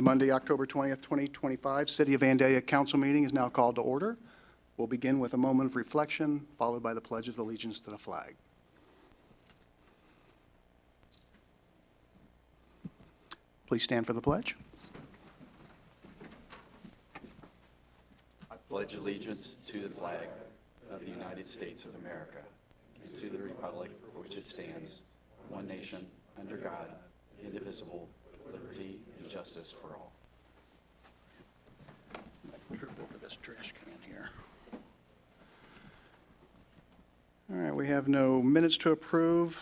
Monday, October 20th, 2025 City of Vandalia Council meeting is now called to order. We'll begin with a moment of reflection, followed by the Pledge of Allegiance to the flag. Please stand for the pledge. I pledge allegiance to the flag of the United States of America and to the republic for which it stands, one nation, under God, indivisible, with liberty and justice for all. Trip over this trash can here. All right, we have no minutes to approve.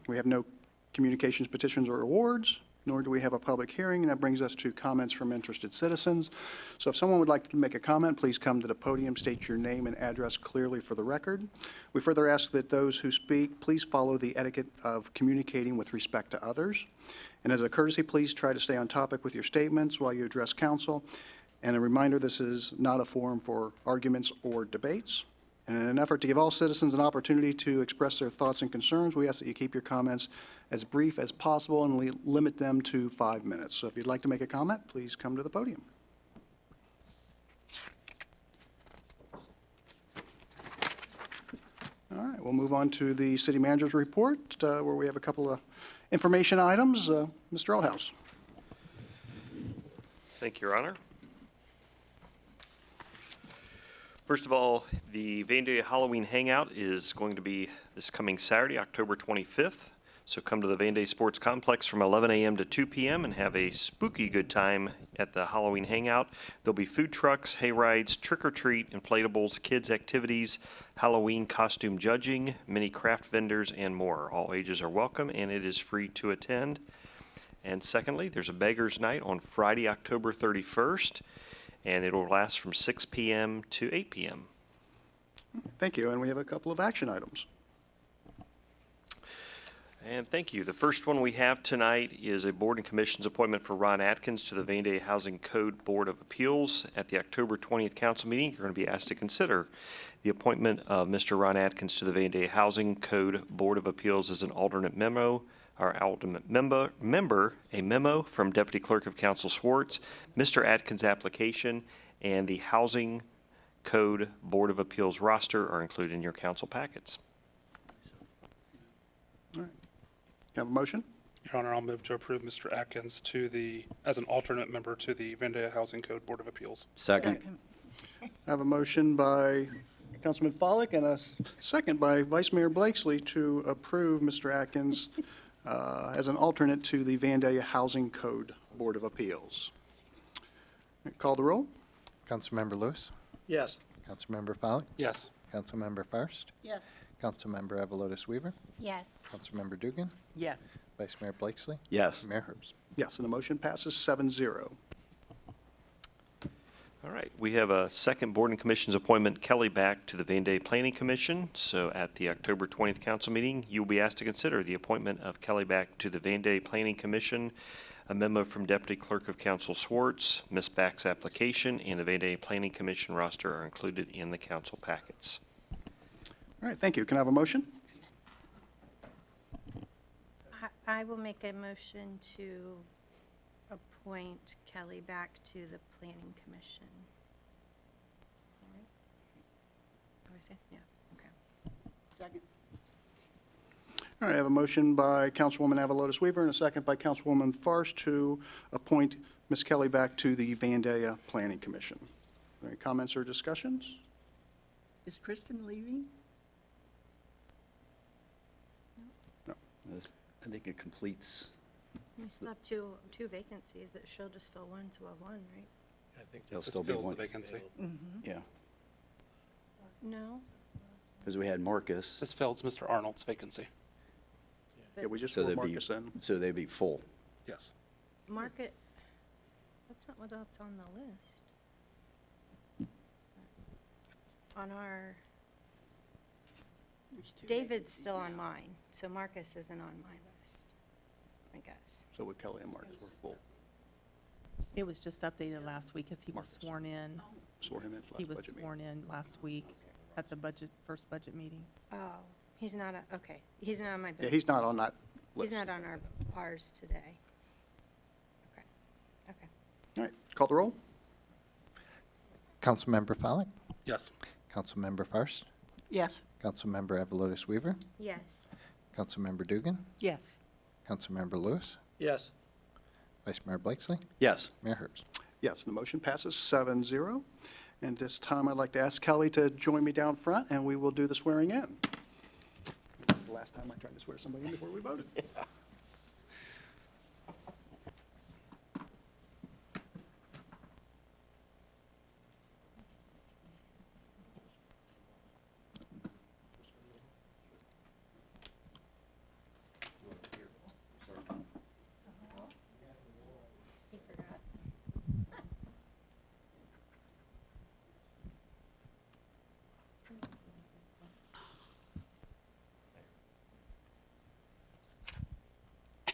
We have no communications, petitions, or awards, nor do we have a public hearing, and that brings us to comments from interested citizens. So if someone would like to make a comment, please come to the podium, state your name and address clearly for the record. We further ask that those who speak, please follow the etiquette of communicating with respect to others. And as a courtesy, please try to stay on topic with your statements while you address council. And a reminder, this is not a forum for arguments or debates. And in an effort to give all citizens an opportunity to express their thoughts and concerns, we ask that you keep your comments as brief as possible and limit them to 5 minutes. So if you'd like to make a comment, please come to the podium. All right, we'll move on to the city manager's report, where we have a couple of information items. Mr. Aldhouse. Thank you, Your Honor. First of all, the Vandalia Halloween Hangout is going to be this coming Saturday, October 25th. So come to the Vandalia Sports Complex from 11 a.m. to 2 p.m. and have a spooky good time at the Halloween Hangout. There'll be food trucks, hayrides, trick-or-treat, inflatables, kids' activities, Halloween costume judging, many craft vendors, and more. All ages are welcome, and it is free to attend. And secondly, there's a Beggar's Night on Friday, October 31st, and it'll last from 6 p.m. to 8 p.m. Thank you, and we have a couple of action items. And thank you. The first one we have tonight is a Board and Commission's appointment for Ron Atkins to the Vandalia Housing Code Board of Appeals. At the October 20th council meeting, you're going to be asked to consider the appointment of Mr. Ron Atkins to the Vandalia Housing Code Board of Appeals as an alternate member, a memo from Deputy Clerk of Council Swartz, Mr. Atkins' application, and the Housing Code Board of Appeals roster are included in your council packets. All right. Can I have a motion? Your Honor, I'll move to approve Mr. Atkins as an alternate member to the Vandalia Housing Code Board of Appeals. Second. I have a motion by Councilman Follick and a second by Vice Mayor Blakesley to approve Mr. Atkins as an alternate to the Vandalia Housing Code Board of Appeals. Call the roll. Councilmember Lewis. Yes. Councilmember Follick. Yes. Councilmember Faust. Yes. Councilmember Avalotis Weaver. Yes. Councilmember Dugan. Yes. Vice Mayor Blakesley. Yes. Mayor Herbst. Yes, and the motion passes 7-0. All right, we have a second Board and Commission's appointment, Kelly back to the Vandalia Planning Commission. So at the October 20th council meeting, you will be asked to consider the appointment of Kelly back to the Vandalia Planning Commission. A memo from Deputy Clerk of Council Swartz, Ms. Back's application, and the Vandalia Planning Commission roster are included in the council packets. All right, thank you. Can I have a motion? I will make a motion to appoint Kelly back to the Planning Commission. Is that right? What did I say? Yeah, okay. Second. All right, I have a motion by Councilwoman Avalotis Weaver and a second by Councilwoman Faust to appoint Ms. Kelly back to the Vandalia Planning Commission. Any comments or discussions? Is Kristen leaving? I think it completes. We still have two vacancies that she'll just fill one to a one, right? I think There'll this still be fills one. the vacancy. Yeah, No? because we had Marcus, This fills Mr. Arnold's vacancy. Yeah, we just so put they'd be, Marcus in. so they'd be full. Yes. Market, that's not what else on the list. On our, There's two David's vacancies still on now. mine, so Marcus isn't on my list, I guess. So with Kelly and Marcus, we're full. It was just updated last week as he was Marcus. sworn in. Sworn him in He last was budget meeting. sworn in last week at the first budget meeting. Oh, he's not, okay, he's not on my, Yeah, he's not on that he's list. not on ours today. Okay, okay. All right, call the roll? Councilmember Follak, Yes. Councilmember Fairst, Yes. Councilmember Avalotis Weaver, Yes. Councilmember Dugan, Yes. Councilmember Lewis, Yes. Vice Mayor Blakesley, Yes. Mayor Herbst. Yes, the motion passes 7-0. And this time, I'd like to ask Kelly to join me down front, and we will do the swearing in. The last time I tried to swear somebody in before we voted. He forgot.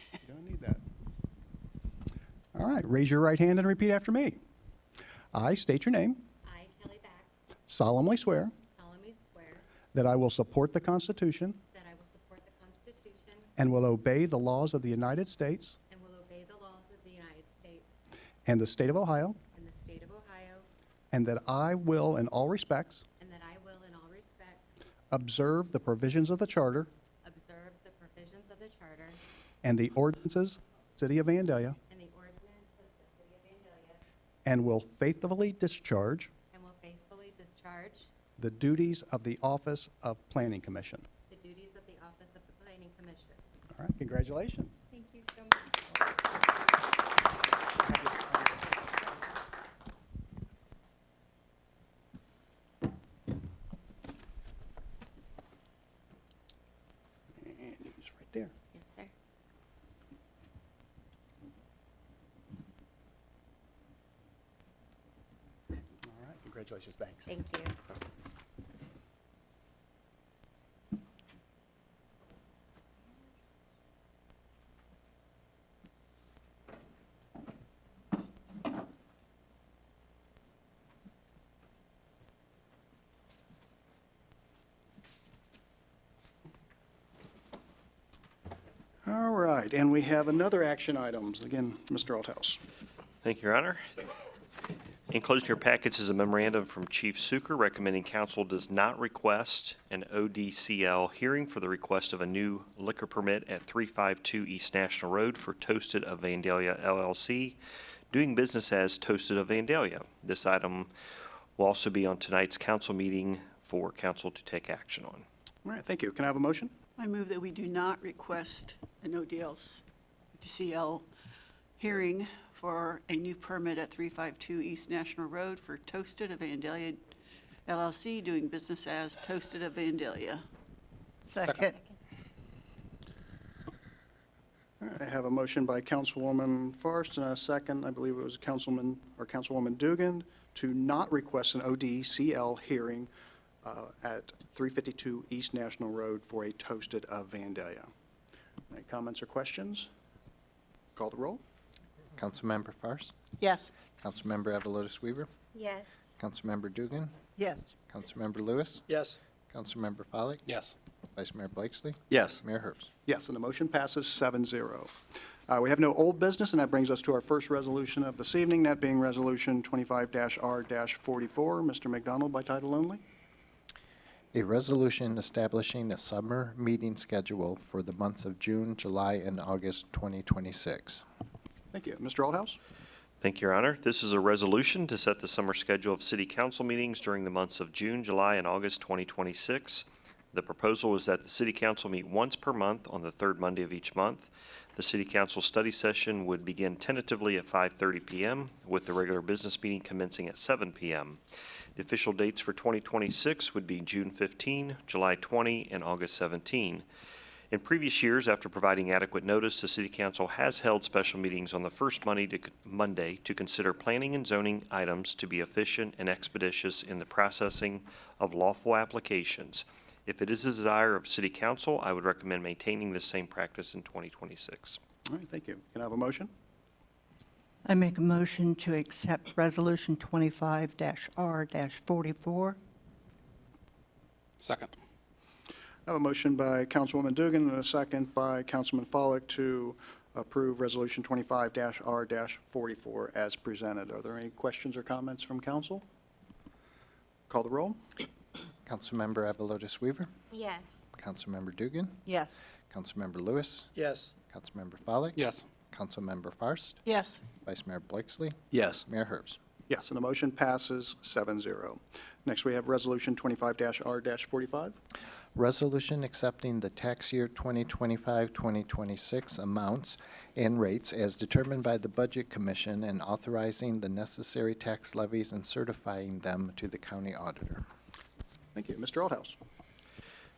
You don't need that. All right, raise your right hand and repeat after me. I state your name, I, Kelly Back, solemnly swear solemnly swear that I will support the Constitution that I will support the Constitution and will obey the laws of the United States and will obey the laws of the United States and the state of Ohio, and the state of Ohio, and that I will, in all respects, and that I will in all respects observe the provisions of the Charter observe the provisions of the Charter and the ordinances of the City of Vandalia, and the ordinance of the City of Vandalia, and will faithfully discharge and will faithfully discharge the duties of the office of Planning Commission. the duties of the office of the Planning Commission. All right, congratulations. Thank you so much. And he's right there. Yes, sir. All right, congratulations, thanks. Thank you. All right, and we have another action items. Again, Mr. Althouse. Thank you, Your Honor. Enclosed in your packets is a memorandum from Chief Suker recommending council does not request an ODCL hearing for the request of a new liquor permit at 352 East National Road for Toasted of Vandalia LLC, doing business as Toasted of Vandalia. This item will also be on tonight's council meeting for council to take action on. All right, thank you. Can I have a motion? I move that we do not request an ODCL hearing for a new permit at 352 East National Road for Toasted of Vandalia LLC, doing business as Toasted of Vandalia. Second. All right, I have a motion by Councilwoman Forrest and a second, I believe it was Councilman or Councilwoman Dugan, to not request an ODCL hearing at 352 East National Road for a Toasted of Vandalia. Any comments or questions? Call the roll. Councilmember Fairst, Yes. Councilmember Avalotis Weaver, Yes. Councilmember Dugan, Yes. Councilmember Lewis, Yes. Councilmember Follak, Yes. Vice Mayor Blakesley, Yes. Mayor Herbst. Yes, and the motion passes 7-0. We have no old business, and that brings us to our first resolution of this evening, that being Resolution 25-R-44. Mr. McDonald, by title only. A resolution establishing a summer meeting schedule for the months of June, July, and August 2026. Thank you. Mr. Althouse? Thank you, Your Honor. This is a resolution to set the summer schedule of city council meetings during the months of June, July, and August 2026. The proposal is that the city council meet once per month on the third Monday of each month. The city council study session would begin tentatively at 5:30 p.m., with the regular business meeting commencing at 7 p.m. The official dates for 2026 would be June 15, July 20, and August 17. In previous years, after providing adequate notice, the City Council has held special meetings on the first Monday to consider planning and zoning items to be efficient and expeditious in the processing of lawful applications. If it is the desire of City Council, I would recommend maintaining this same practice in 2026. All right, thank you. Can I have a motion? I make a motion to accept Resolution 25-R-44. Second. I have a motion by Councilwoman Dugan and a second by Councilman Follak to approve Resolution 25-R-44 as presented. Are there any questions or comments from council? Call the roll. Councilmember Avalotis Weaver, Yes. Councilmember Dugan, Yes. Councilmember Lewis, Yes. Councilmember Follak. Yes. Councilmember Fairst, Yes. Vice Mayor Blakesley, Yes. Mayor Herbst. Yes, and the motion passes 7-0. Next, we have Resolution 25-R-45. Resolution accepting the tax year 2025-2026 amounts and rates as determined by the Budget Commission and authorizing the necessary tax levies and certifying them to the county auditor. Thank you. Mr. Aldhouse.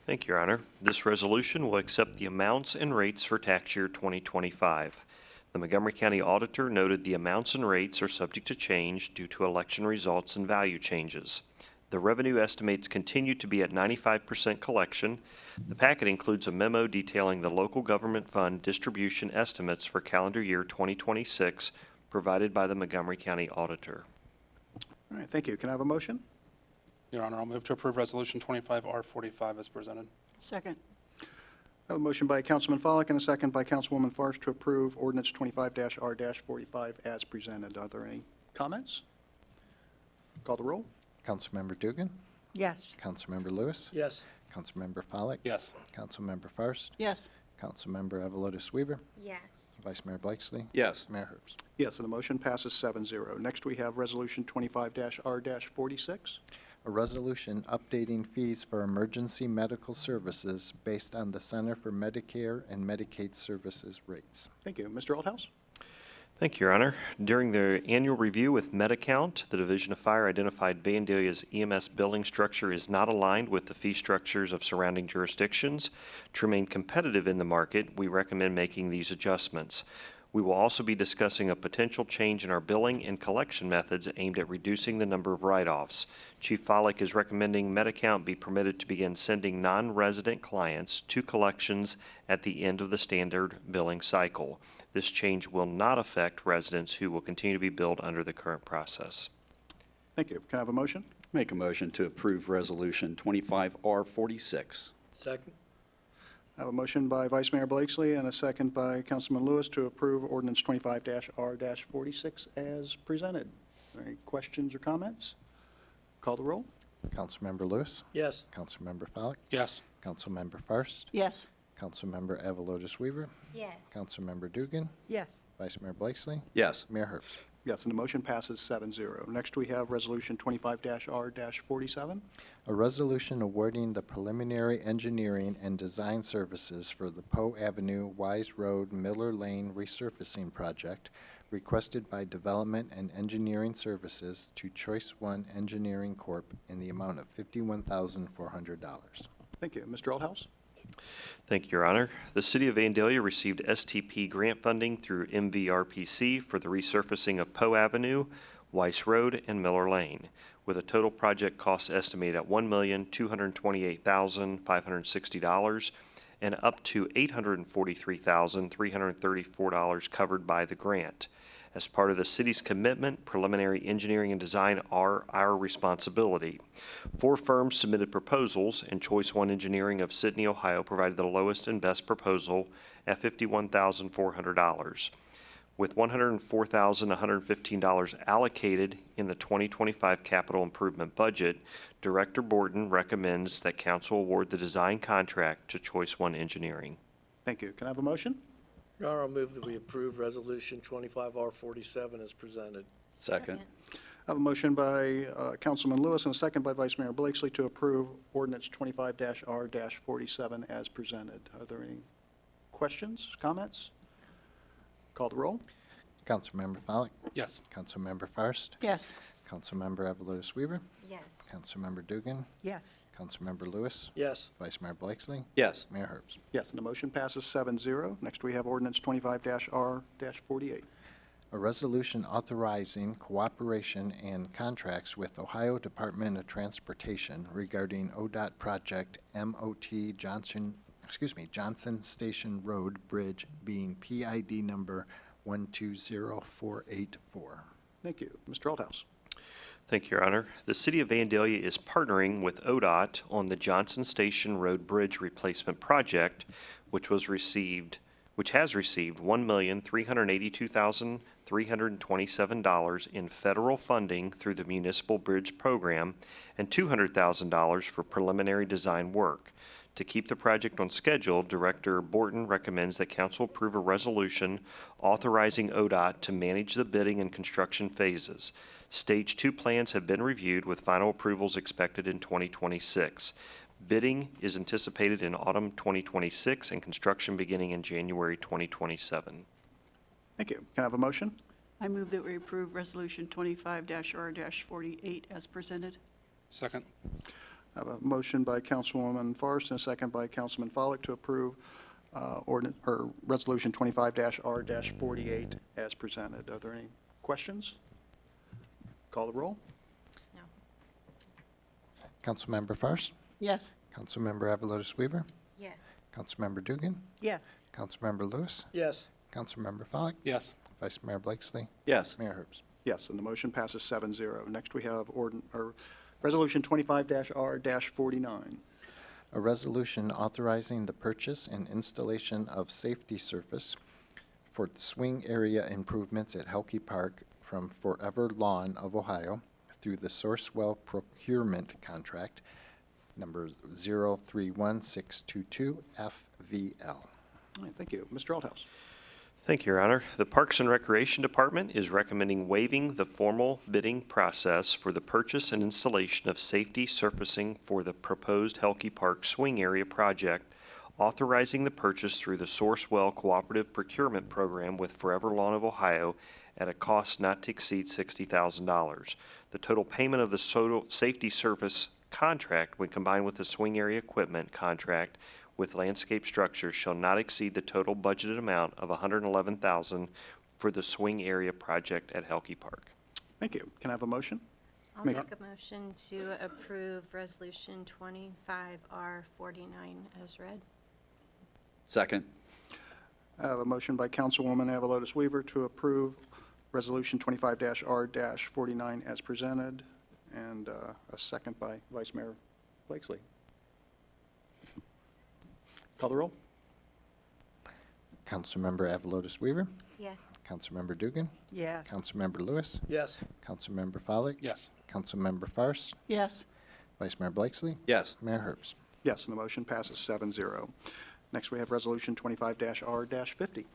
Thank you, Your Honor. This resolution will accept the amounts and rates for tax year 2025. The Montgomery County Auditor noted the amounts and rates are subject to change due to election results and value changes. The revenue estimates continue to be at 95% collection. The packet includes a memo detailing the local government fund distribution estimates for calendar year 2026 provided by the Montgomery County Auditor. All right, thank you. Can I have a motion? Your Honor, I'll move to approve Resolution 25R45 as presented. Second. I have a motion by Councilman Follak and a second by Councilwoman Fairst to approve ordinance 25-R-45 as presented. Are there any comments? Call the roll. Councilmember Dugan, Yes. Councilmember Lewis, Yes. Councilmember Follak, Yes. Councilmember Fairst, Yes. Councilmember Avalotis Weaver, Yes. Vice Mayor Blakesley, Yes. Mayor Herbst. Yes, and the motion passes 7-0. Next, we have Resolution 25-R-46. A resolution updating fees for emergency medical services based on the Center for Medicare and Medicaid Services rates. Thank you. Mr. Aldhouse? Thank you, Your Honor. During their annual review with MediCount, the Division of Fire identified Vandalia's EMS billing structure is not aligned with the fee structures of surrounding jurisdictions. To remain competitive in the market, we recommend making these adjustments. We will also be discussing a potential change in our billing and collection methods aimed at reducing the number of write-offs. Chief Follak is recommending MediCount be permitted to begin sending non-resident clients to collections at the end of the standard billing cycle. This change will not affect residents who will continue to be billed under the current process. Thank you. Can I have a motion? Make a motion to approve Resolution 25R46. Second. I have a motion by Vice Mayor Blakesley and a second by Councilman Lewis to approve ordinance 25-R-46 as presented. Are there any questions or comments? Call the roll. Councilmember Lewis, Yes. Councilmember Follak, Yes. Councilmember Fairst, Yes. Councilmember Avalotis Weaver, Yes. Councilmember Dugan, Yes. Vice Mayor Blakesley, Yes. Mayor Herbst. Yes, and the motion passes 7-0. Next, we have Resolution 25-R-47. A resolution awarding the preliminary engineering and design services for the Poe Avenue, Wise Road, Miller Lane resurfacing project requested by Development and Engineering Services to Choice One Engineering Corp. In the amount of $51,400. Thank you. Mr. Aldhouse? Thank you, Your Honor. The City of Vandalia received STP grant funding through MVRPC for the resurfacing of Poe Avenue, Weiss Road, and Miller Lane, with a total project cost estimated at $1,228,560 and up to $843,334 covered by the grant. As part of the city's commitment, preliminary engineering and design are our responsibility. 4 firms submitted proposals, and Choice One Engineering of Sidney, Ohio provided the lowest and best proposal at $51,400. With $104,115 allocated in the 2025 capital improvement budget, Director Borton recommends that council award the design contract to Choice One Engineering. Thank you. Can I have a motion? Your Honor, I'll move that we approve Resolution 25R47 as presented. Second. I have a motion by Councilman Lewis and a second by Vice Mayor Blakesley to approve ordinance 25-R-47 as presented. Are there any questions, comments? Call the roll. Councilmember Follak, Yes. Councilmember Fairst, Yes. Councilmember Avalotis Weaver, Yes. Councilmember Dugan, Yes. Councilmember Lewis, Yes. Vice Mayor Blakesley, Yes. Mayor Herbst. Yes, and the motion passes 7-0. Next, we have ordinance 25-R-48. A resolution authorizing cooperation and contracts with Ohio Department of Transportation regarding ODOT project MOT Johnson Station Road Bridge being PID number 120484. Thank you. Mr. Aldhouse? Thank you, Your Honor. The City of Vandalia is partnering with ODOT on the Johnson Station Road Bridge Replacement Project, which which has received $1,382,327 in federal funding through the Municipal Bridge Program and $200,000 for preliminary design work. To keep the project on schedule, Director Borton recommends that council approve a resolution authorizing ODOT to manage the bidding and construction phases. Stage 2 plans have been reviewed with final approvals expected in 2026. Bidding is anticipated in autumn 2026 and construction beginning in January 2027. Thank you. Can I have a motion? I move that we approve Resolution 25-R-48 as presented. Second. I have a motion by Councilwoman Forrest and a second by Councilman Follick to approve Resolution 25-R-48 as presented. Are there any questions? Call the roll. No. Councilmember Fairst, Yes. Councilmember Avalotis Weaver, Yes. Councilmember Dugan, Yes. Councilmember Lewis, Yes. Councilmember Follick, Yes. Vice Mayor Blakesley, Yes. Mayor Herbst. Yes, and the motion passes 7-0. Next, we have Resolution 25-R-49. A resolution authorizing the purchase and installation of safety surface for the swing area improvements at Helke Park from Forever Lawn of Ohio through the Sourcewell Procurement Contract number 031622 FVL. All right, thank you. Mr. Aldhouse. Thank you, Your Honor. The Parks and Recreation Department is recommending waiving the formal bidding process for the purchase and installation of safety surfacing for the proposed Helke Park swing area project, authorizing the purchase through the Sourcewell Cooperative Procurement Program with Forever Lawn of Ohio at a cost not to exceed $60,000. The total payment of the safety surface contract, when combined with the swing area equipment contract with landscape structures, shall not exceed the total budgeted amount of $111,000 for the swing area project at Helke Park. Thank you. Can I have a motion? I'll Make- make a motion to approve Resolution 25-R-49 as read. Second. I have a motion by Councilwoman Avalotis Weaver to approve Resolution 25-R-49 as presented, and a second by Vice Mayor Blakesley. Call the roll. Councilmember Avalotis Weaver, Yes. Councilmember Dugan, Yes. Councilmember Lewis, Yes. Councilmember Follick, Yes. Councilmember Fairst, Yes. Vice Mayor Blakesley, Yes. Mayor Herbst. Yes, and the motion passes 7-0. Next, we have Resolution 25-R-50.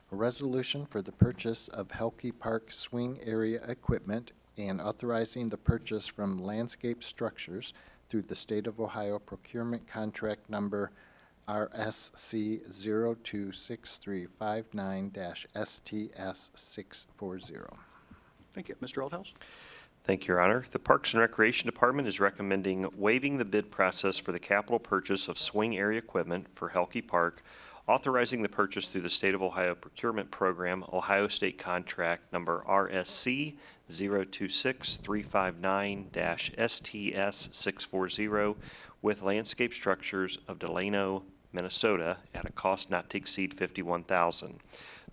A resolution for the purchase of Helke Park swing area equipment and authorizing the purchase from Landscape Structures through the State of Ohio Procurement Contract Number RSC 026359-STS640. Thank you. Mr. Aldhouse? Thank you, Your Honor. The Parks and Recreation Department is recommending waiving the bid process for the capital purchase of swing area equipment for Helke Park, authorizing the purchase through the State of Ohio Procurement Program, Ohio State Contract Number RSC 026359-STS640 with Landscape Structures of Delano, Minnesota at a cost not to exceed $51,000.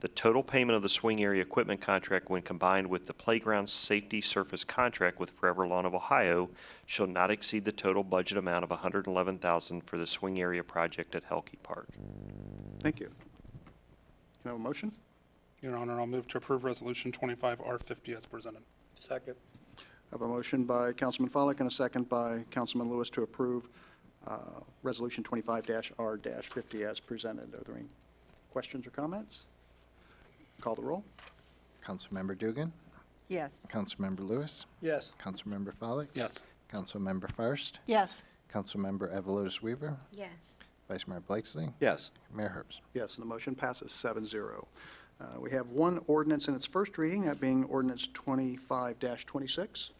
The total payment of the swing area equipment contract, when combined with the playground safety surface contract with Forever Lawn of Ohio, shall not exceed the total budget amount of $111,000 for the swing area project at Helke Park. Thank you. Can I have a motion? Your Honor, I'll move to approve Resolution 25-R-50 as presented. Second. I have a motion by Councilman Follick and a second by Councilman Lewis to approve Resolution 25-R-50 as presented. Are there any questions or comments? Call the roll. Councilmember Dugan, Yes. Councilmember Lewis, Yes. Councilmember Follick, Yes. Councilmember Fairst, Yes. Councilmember Avalotis Weaver, Yes. Vice Mayor Blakesley, Yes. Mayor Herbst. Yes, and the motion passes 7-0. We have one ordinance in its first reading, that being ordinance 25-26.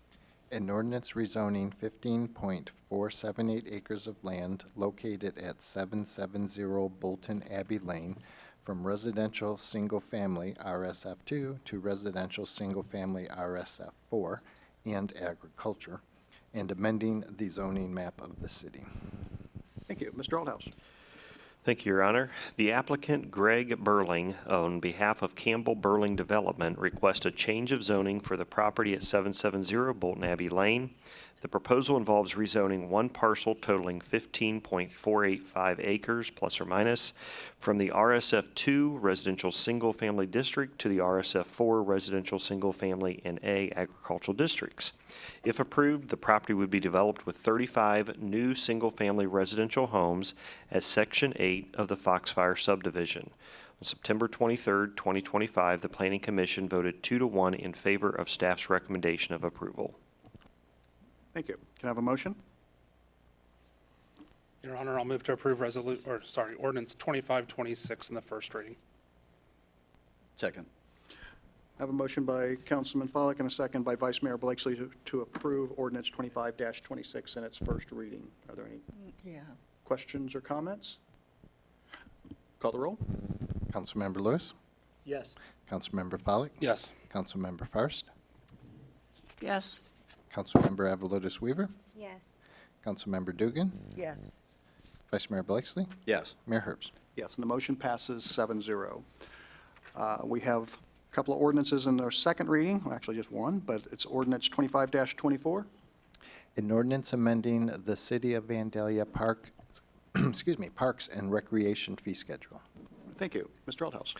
An ordinance rezoning 15.478 acres of land located at 770 Bolton Abbey Lane from residential single-family RSF2 to residential single-family RSF4 and agriculture, and amending the zoning map of the city. Thank you. Mr. Aldhouse. Thank you, Your Honor. The applicant, Greg Burling, on behalf of Campbell Burling Development, requests a change of zoning for the property at 770 Bolton Abbey Lane. The proposal involves rezoning one parcel totaling 15.485 acres plus or minus from the RSF2 Residential Single Family District to the RSF4 Residential Single Family and A Agricultural Districts. If approved, the property would be developed with 35 new single-family residential homes as Section 8 of the Foxfire subdivision. On September 23, 2025, the Planning Commission voted 2-1 in favor of staff's recommendation of approval. Thank you. Can I have a motion? Your Honor, I'll move to approve ordinance 2526 in the first reading. Second. I have a motion by Councilman Follick and a second by Vice Mayor Blakesley to approve ordinance 25-26 in its first reading. Are there any Yeah. questions or comments? Call the roll. Councilmember Lewis, Yes. Councilmember Follick, Yes. Councilmember Fairst, Yes. Councilmember Avalotis Weaver, Yes. Councilmember Dugan, Yes. Vice Mayor Blakesley, Yes. Mayor Herbst. Yes, and the motion passes 7-0. We have a couple of ordinances in their second reading, well, actually just one, but it's ordinance 25-24. An ordinance amending the City of Vandalia Park, Parks and Recreation fee schedule. Thank you. Mr. Aldhouse.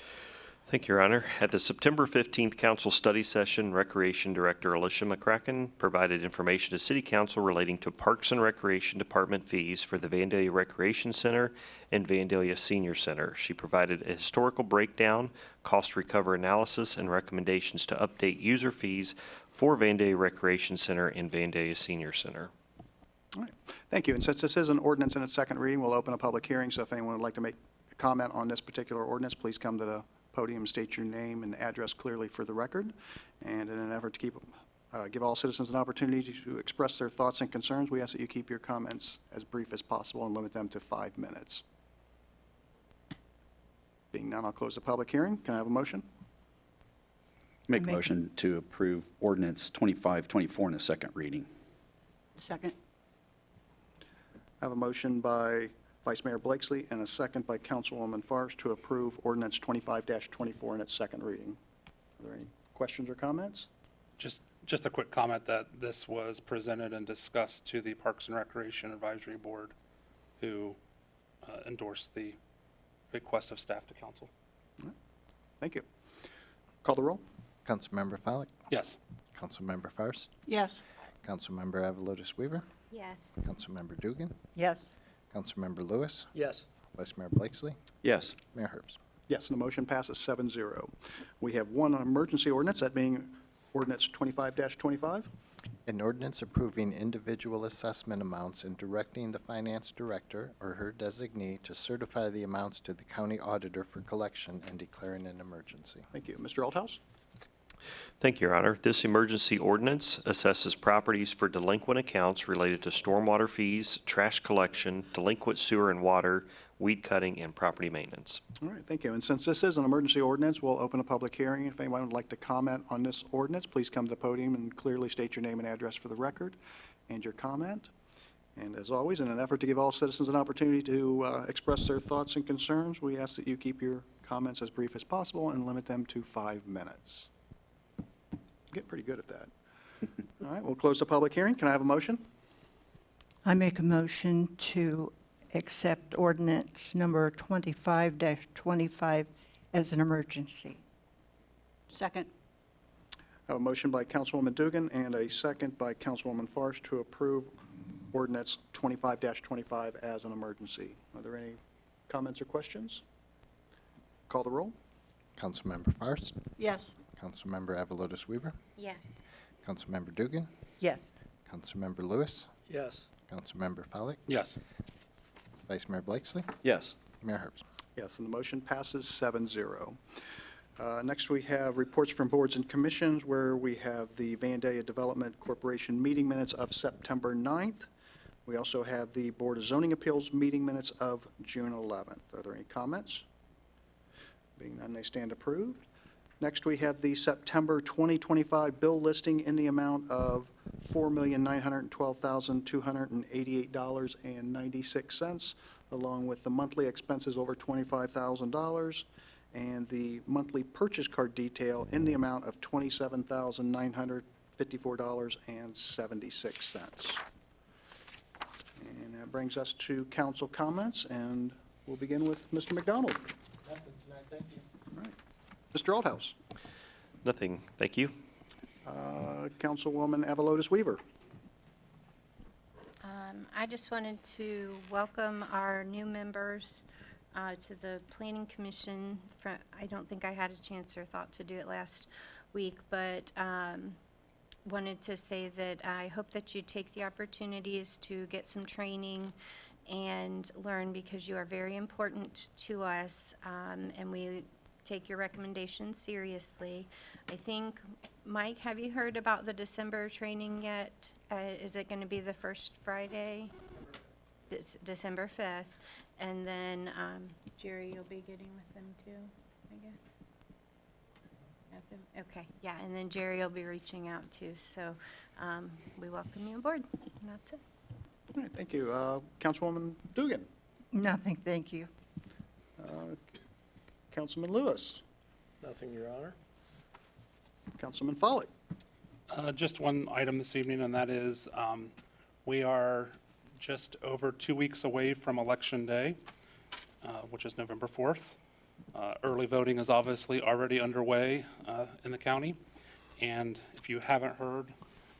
Thank you, Your Honor. At the September 15th council study session, Recreation Director Alicia McCracken provided information to City Council relating to Parks and Recreation Department fees for the Vandalia Recreation Center and Vandalia Senior Center. She provided a historical breakdown, cost recover analysis, and recommendations to update user fees for Vandalia Recreation Center and Vandalia Senior Center. All right. Thank you. And since this is an ordinance in its second reading, we'll open a public hearing. So if anyone would like to make a comment on this particular ordinance, please come to the podium, state your name and address clearly for the record. And in an effort to give all citizens an opportunity to express their thoughts and concerns, we ask that you keep your comments as brief as possible and limit them to 5 minutes. Being none, I'll close the public hearing. Can I have a motion? Make a Make- motion to approve ordinance 2524 in the second reading. Second. I have a motion by Vice Mayor Blakesley and a second by Councilwoman Fairst to approve ordinance 25-24 in its second reading. Are there any questions or comments? Just a quick comment that this was presented and discussed to the Parks and Recreation Advisory Board, who endorsed the request of staff to council. Thank you. Call the roll. Councilmember Follick, Yes. Councilmember Fairst, Yes. Councilmember Avalotis Weaver, Yes. Councilmember Dugan, Yes. Councilmember Lewis, Yes. Vice Mayor Blakesley, Yes. Mayor Herbst. Yes, and the motion passes 7-0. We have one emergency ordinance, that being ordinance 25-25. An ordinance approving individual assessment amounts and directing the finance director or her designee to certify the amounts to the county auditor for collection and declaring an emergency. Thank you. Mr. Aldhouse? Thank you, Your Honor. This emergency ordinance assesses properties for delinquent accounts related to stormwater fees, trash collection, delinquent sewer and water, weed cutting, and property maintenance. All right, thank you. And since this is an emergency ordinance, we'll open a public hearing. If anyone would like to comment on this ordinance, please come to the podium and clearly state your name and address for the record and your comment. And as always, in an effort to give all citizens an opportunity to express their thoughts and concerns, we ask that you keep your comments as brief as possible and limit them to 5 minutes. Getting pretty good at that. All right, we'll close the public hearing. Can I have a motion? I make a motion to accept ordinance number 25-25 as an emergency. Second. I have a motion by Councilwoman Dugan and a second by Councilwoman Fairst to approve ordinance 25-25 as an emergency. Are there any comments or questions? Call the roll. Councilmember Fairst, Yes. Councilmember Avalotis Weaver, Yes. Councilmember Dugan, Yes. Councilmember Lewis, Yes. Councilmember Follick, Yes. Vice Mayor Blakesley, Yes. Mayor Herbst. Yes, and the motion passes 7-0. Next, we have reports from boards and commissions, where we have the Vandalia Development Corporation meeting minutes of September 9th. We also have the Board of Zoning Appeals meeting minutes of June 11th. Are there any comments? Being none, they stand approved. Next, we have the September 2025 bill listing in the amount of $4,912,288.96, along with the monthly expenses over $25,000, and the monthly purchase card detail in the amount of $27,900 $54.76. And that brings us to council comments, and we'll begin with Mr. McDonald. Nothing tonight, thank you. All right. Mr. Aldhouse. Nothing, thank you. Councilwoman Avalotis Weaver. I just wanted to welcome our new members to the Planning Commission. I don't think I had a chance or thought to do it last week, but wanted to say that I hope that you take the opportunities to get some training and learn, because you are very important to us, and we take your recommendations seriously. I think, Mike, have you heard about the December training yet? Is it going to be the first Friday? December 5th. And then Jerry, you'll be getting with them too, I guess? Okay, yeah, and then Jerry will be reaching out too. So we welcome you aboard. And that's it. All right, thank you. Councilwoman Dugan. Nothing, thank you. Councilman Lewis. Nothing, Your Honor. Councilman Follick. Just one item this evening, and that is, we are just over 2 weeks away from Election Day, which is November 4th. Early voting is obviously already underway in the county. And if you haven't heard,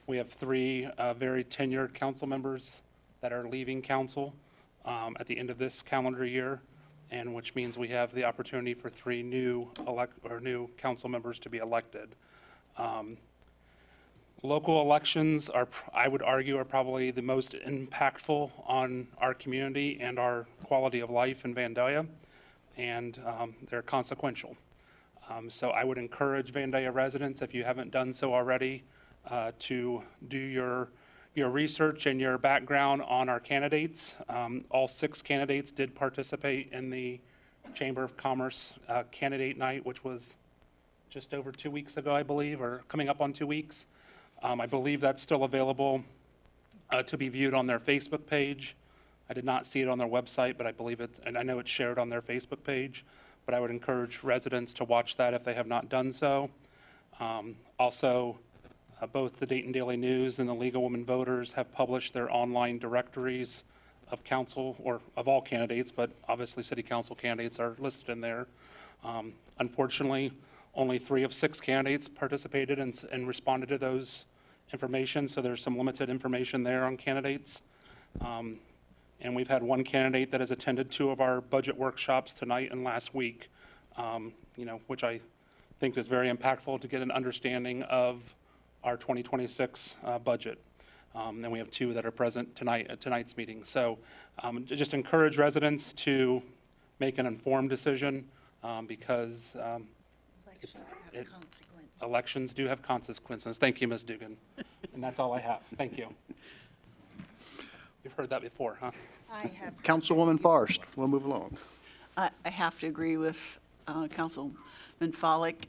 we have 3 very tenured council members that are leaving council at the end of this calendar year, and which means we have the opportunity for 3 new council members to be elected. Local elections are, I would argue, are probably the most impactful on our community and our quality of life in Vandalia, and they're consequential. So I would encourage Vandalia residents, if you haven't done so already, to do your research and your background on our candidates. All 6 candidates did participate in the Chamber of Commerce candidate night, which was just over 2 weeks ago, I believe, or coming up on 2 weeks. I believe that's still available to be viewed on their Facebook page. I did not see it on their website, but I believe it, and I know it's shared on their Facebook page. But I would encourage residents to watch that if they have not done so. Also, both the Dayton Daily News and the League of Women Voters have published their online directories of council, or of all candidates, but obviously city council candidates are listed in there. Unfortunately, only 3 of 6 candidates participated and responded to those information, so there's some limited information there on candidates. And we've had 1 candidate that has attended 2 of our budget workshops tonight and last week, which I think is very impactful to get an understanding of our 2026 budget. And we have 2 that are present tonight at tonight's meeting. So just encourage residents to make an informed decision because elections do have consequences. Thank you, Ms. Dugan. And that's all I have. Thank you. You've heard that before, huh? I have. Councilwoman Forrest, we'll move along. I have to agree with Councilman Follick.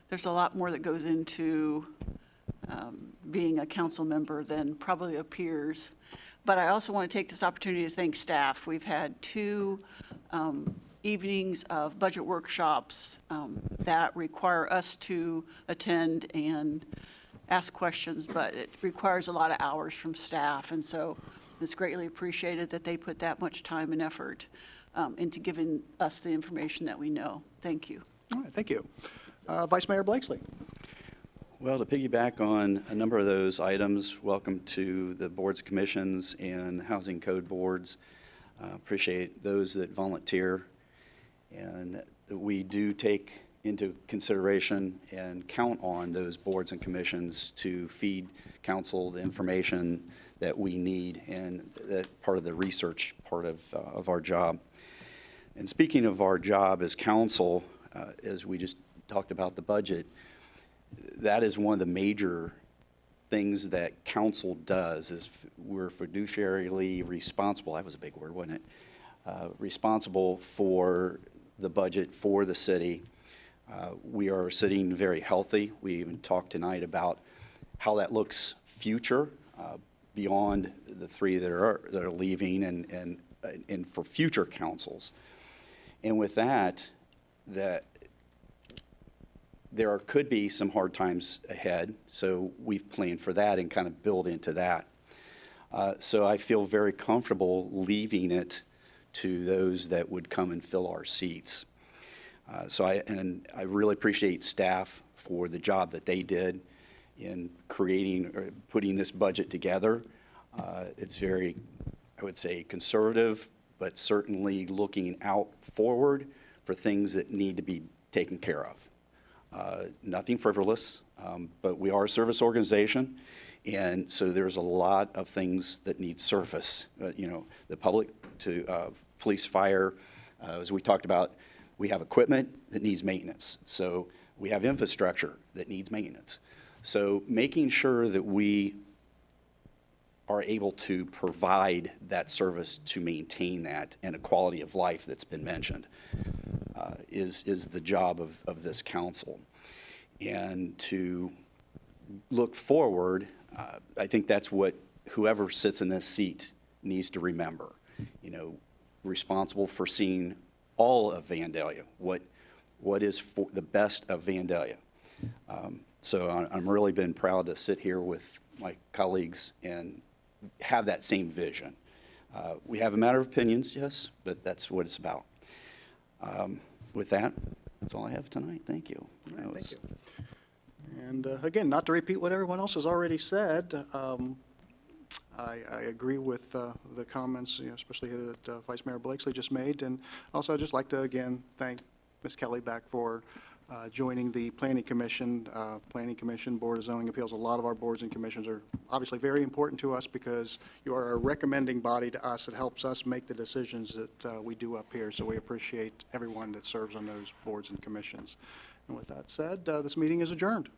There's a lot more that goes into being a council member than probably appears. But I also want to take this opportunity to thank staff. We've had 2 evenings of budget workshops that require us to attend and ask questions, but it requires a lot of hours from staff. And so it's greatly appreciated that they put that much time and effort into giving us the information that we know. Thank you. All right, thank you. Vice Mayor Blakesley. Well, to piggyback on a number of those items, welcome to the boards, commissions, and housing code boards. Appreciate those that volunteer, and we do take into consideration and count on those boards and commissions to feed council the information that we need, and that part of the research part of our job. And speaking of our job as council, as we just talked about the budget, that is one of the major things that council does, is we're fiduciarily responsible. That was a big word, wasn't it? Responsible for the budget for the city. We are sitting very healthy. We even talked tonight about how that looks future, beyond the 3 that are leaving, and for future councils. And with that there could be some hard times ahead, so we've planned for that and kind of built into that. So I feel very comfortable leaving it to those that would come and fill our seats. So I really appreciate staff for the job that they did in creating or putting this budget together. It's very, I would say, conservative, but certainly looking out forward for things that need to be taken care of. Nothing frivolous, but we are a service organization, and so there's a lot of things that need surface. The public to police, fire, as we talked about, we have equipment that needs maintenance. So we have infrastructure that needs maintenance. So making sure that we are able to provide that service to maintain that and a quality of life that's been mentioned is the job of this council. And to look forward, I think that's what whoever sits in this seat needs to remember. Responsible for seeing all of Vandalia, what is for the best of Vandalia. So I'm really been proud to sit here with my colleagues and have that same vision. We have a matter of opinions, yes, but that's what it's about. With that, that's all I have tonight. Thank you. All right, thank you. And again, not to repeat what everyone else has already said, I agree with the comments, especially that Vice Mayor Blakesley just made. And also, I'd just like to, again, thank Ms. Kelly back for joining the Planning Commission, Board of Zoning Appeals. A lot of our boards and commissions are obviously very important to us because you are a recommending body to us. It helps us make the decisions that we do up here. So we appreciate everyone that serves on those boards and commissions. And with that said, this meeting is adjourned.